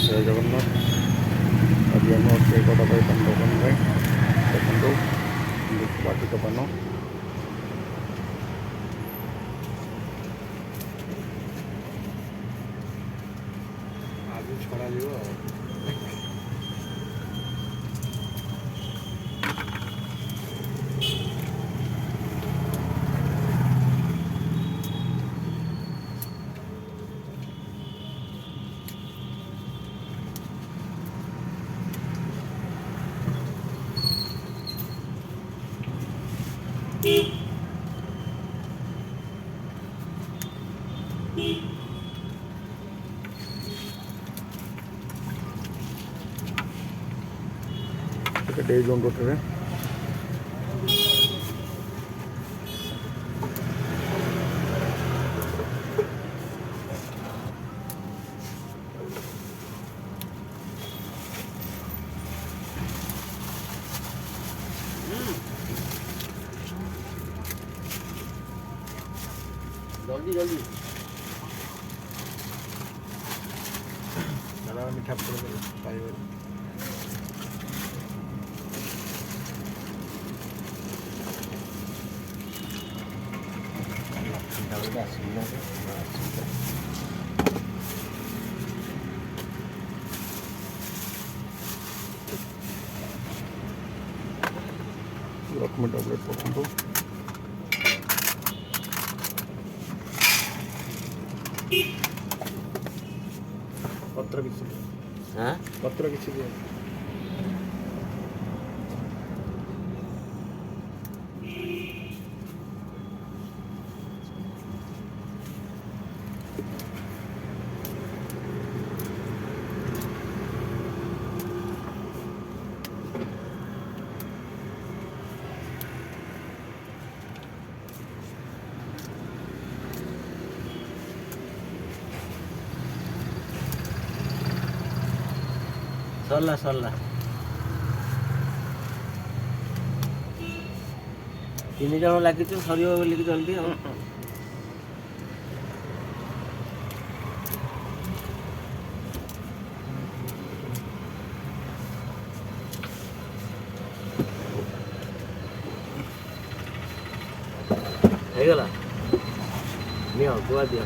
ଜୟ ଜଗନ୍ନାଥ। ଆଜି ଆମେ ଅଛେ ଗଡ଼ଭାଇ ପାନ ଦୋକାନରେ। ଦେଖନ୍ତୁ ବାଟିକ ପାନ ଆଜି ଛଡ଼ାଯିବ ଆଉ। ଟିକେ ଦେଇଦିଅନ୍ତୁ ଏଠାରେ। ଜଲ୍ଦି ଜଲ୍ଦି ଦାଦା ମିଠା ପାଇବ। ଲକ୍ଷ୍ମୀ ଟାବଲେଟ୍ ପକାନ୍ତୁ। ପତ୍ର କିଛି ପତ୍ର କିଛି ଦିଅ। ସରିଲା ସରିଲା। 3 ଜଣ ଲାଗିଛୁ ସରିବ ବୋଲିକି ଜଲ୍ଦି ଆଉ। ହେଇଗଲା ନିଅ ଗୁଆ ଦିଅ।